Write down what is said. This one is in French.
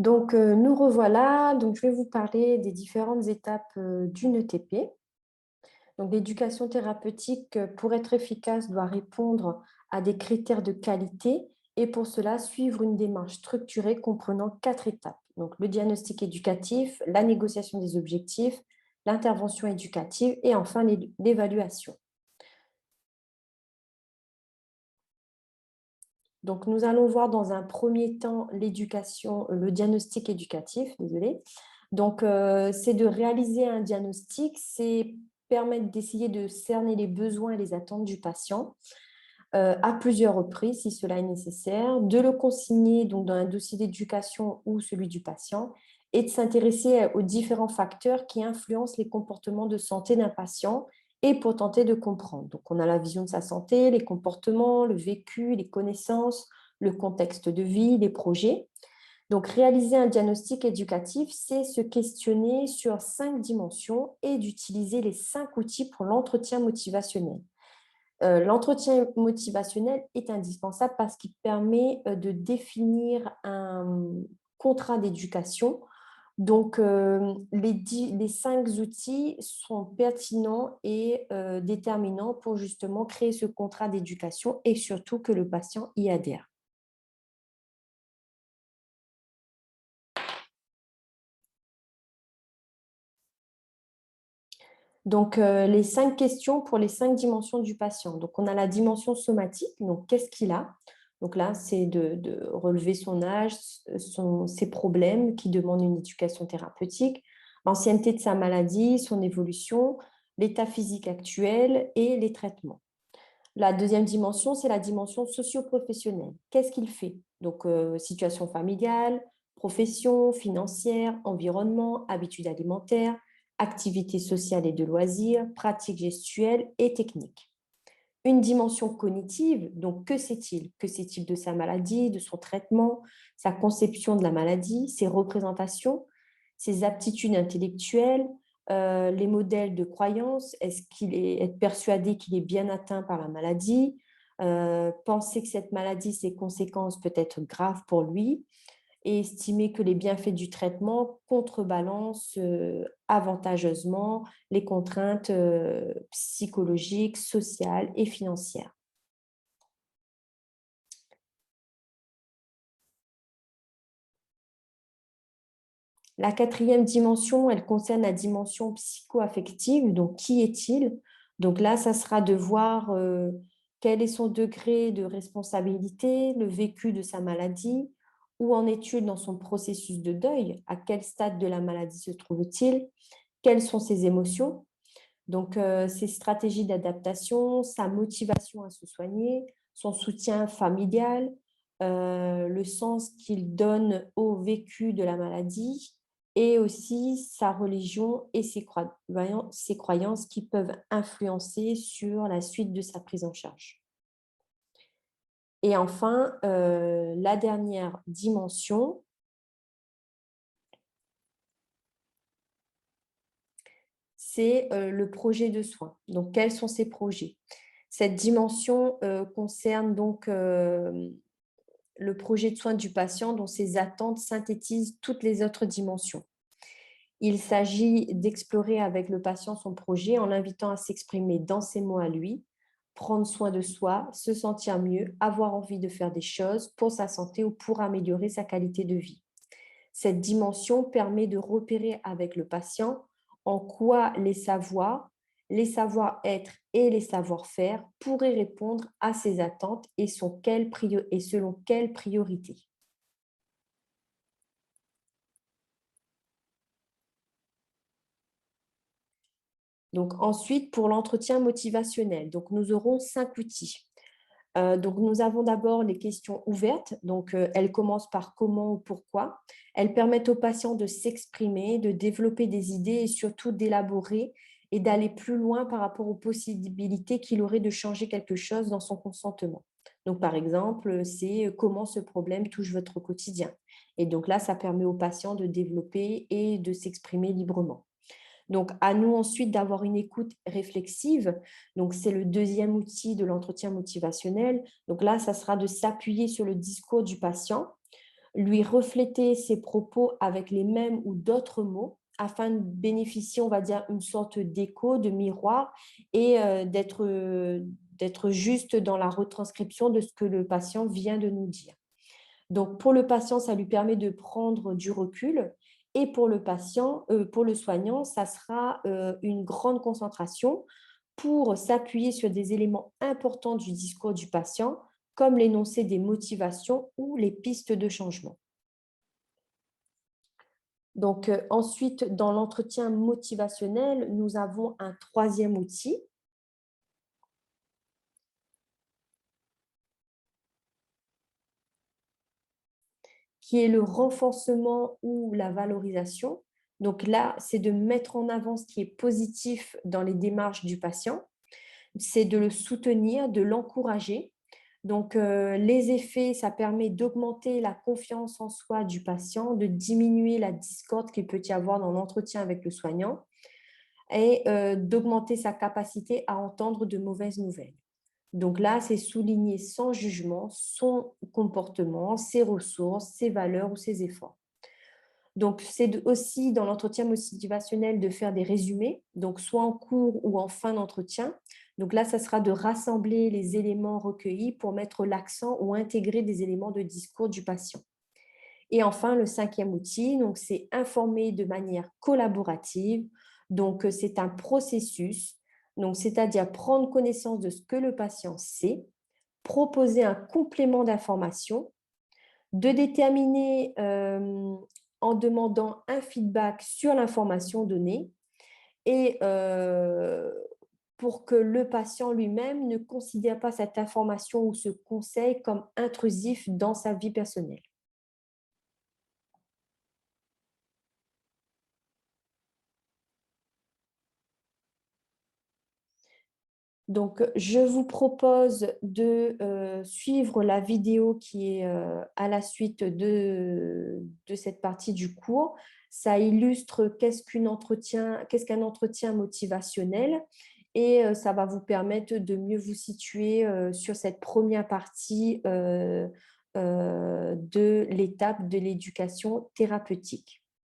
Donc, nous revoilà. Donc, je vais vous parler des différentes étapes d'une ETP. Donc, l'éducation thérapeutique, pour être efficace, doit répondre à des critères de qualité et pour cela, suivre une démarche structurée comprenant 4 étapes. Donc, le diagnostic éducatif, la négociation des objectifs, l'intervention éducative et enfin l'évaluation. Donc, nous allons voir dans un premier temps le diagnostic éducatif, désolé. Donc, c'est de réaliser un diagnostic, c'est permettre d'essayer de cerner les besoins et les attentes du patient à plusieurs reprises, si cela est nécessaire, de le consigner donc, dans un dossier d'éducation ou celui du patient et de s'intéresser aux différents facteurs qui influencent les comportements de santé d'un patient et pour tenter de comprendre. Donc, on a la vision de sa santé, les comportements, le vécu, les connaissances, le contexte de vie, les projets. Donc, réaliser un diagnostic éducatif, c'est se questionner sur 5 dimensions et d'utiliser les 5 outils pour l'entretien motivationnel. L'entretien motivationnel est indispensable parce qu'il permet de définir un contrat d'éducation. Donc, les 5 outils sont pertinents et déterminants pour justement créer ce contrat d'éducation et surtout que le patient y adhère. Donc, les 5 questions pour les 5 dimensions du patient. Donc, on a la dimension somatique, donc qu'est-ce qu'il a? Donc là, c'est de relever son âge, ses problèmes qui demandent une éducation thérapeutique, l'ancienneté de sa maladie, son évolution, l'état physique actuel et les traitements. La deuxième dimension, c'est la dimension socio-professionnelle. Qu'est-ce qu'il fait? Donc, situation familiale, profession, financière, environnement, habitudes alimentaires, activités sociales et de loisirs, pratiques gestuelles et techniques. Une dimension cognitive, donc que sait-il? Que sait-il de sa maladie, de son traitement, sa conception de la maladie, ses représentations, ses aptitudes intellectuelles, les modèles de croyance, est-ce qu'il est être persuadé qu'il est bien atteint par la maladie, penser que cette maladie, ses conséquences peuvent être graves pour lui, et estimer que les bienfaits du traitement contrebalancent avantageusement les contraintes psychologiques, sociales et financières. La quatrième dimension, elle concerne la dimension psycho-affective. Donc, qui est-il? Donc là, ça sera de voir quel est son degré de responsabilité, le vécu de sa maladie, où en est-il dans son processus de deuil, à quel stade de la maladie se trouve-t-il, quelles sont ses émotions, donc ses stratégies d'adaptation, sa motivation à se soigner, son soutien familial, le sens qu'il donne au vécu de la maladie et aussi sa religion et ses croyances qui peuvent influencer sur la suite de sa prise en charge. Et enfin, la dernière dimension, c'est le projet de soins. Donc, quels sont ces projets? Cette dimension concerne donc le projet de soins du patient dont ses attentes synthétisent toutes les autres dimensions. Il s'agit d'explorer avec le patient son projet en l'invitant à s'exprimer dans ses mots à lui, prendre soin de soi, se sentir mieux, avoir envie de faire des choses pour sa santé ou pour améliorer sa qualité de vie. Cette dimension permet de repérer avec le patient en quoi les savoir-être et les savoir-faire pourraient répondre à ses attentes et selon quelles priorités. Donc ensuite, pour l'entretien motivationnel, donc nous aurons 5 outils. Donc nous avons d'abord les questions ouvertes, donc elles commencent par comment ou pourquoi. Elles permettent aux patients de s'exprimer, de développer des idées et surtout d'élaborer et d'aller plus loin par rapport aux possibilités qu'il aurait de changer quelque chose dans son consentement. Donc par exemple, c'est comment ce problème touche votre quotidien. Et donc là, ça permet aux patients de développer et de s'exprimer librement. Donc, à nous ensuite d'avoir une écoute réflexive. Donc, c'est le deuxième outil de l'entretien motivationnel. Donc là, ça sera de s'appuyer sur le discours du patient lui refléter ses propos avec les mêmes ou d'autres mots afin de bénéficier, on va dire, une sorte d'écho, de miroir et d'être juste dans la retranscription de ce que le patient vient de nous dire. Donc, pour le patient, ça lui permet de prendre du recul et pour le soignant, ça sera une grande concentration pour s'appuyer sur des éléments importants du discours du patient, comme l'énoncé des motivations ou les pistes de changement. Donc, ensuite, dans l'entretien motivationnel, nous avons un troisième outil qui est le renforcement ou la valorisation. Donc là, c'est de mettre en avant ce qui est positif dans les démarches du patient, c'est de le soutenir, de l'encourager. Donc, les effets, ça permet d'augmenter la confiance en soi du patient, de diminuer la discorde qu'il peut y avoir dans l'entretien avec le soignant et d'augmenter sa capacité à entendre de mauvaises nouvelles. Donc là, c'est souligner sans jugement son comportement, ses ressources, ses valeurs ou ses efforts. Donc, c'est aussi dans l'entretien motivationnel de faire des résumés, donc soit en cours ou en fin d'entretien. Donc là, ça sera de rassembler les éléments recueillis pour mettre l'accent ou intégrer des éléments de discours du patient. Et enfin, le cinquième outil, donc c'est informer de manière collaborative. Donc, c'est un processus, donc c'est-à-dire prendre connaissance de ce que le patient sait, proposer un complément d'information, de déterminer en demandant un feedback sur l'information donnée et pour que le patient lui-même ne considère pas cette information ou ce conseil comme intrusif dans sa vie personnelle. Donc, je vous propose de suivre la vidéo qui est à la suite de cette partie du cours. Ça illustre qu'est-ce qu'un entretien motivationnel et ça va vous permettre de mieux vous situer sur cette première partie de l'étape de l'éducation thérapeutique.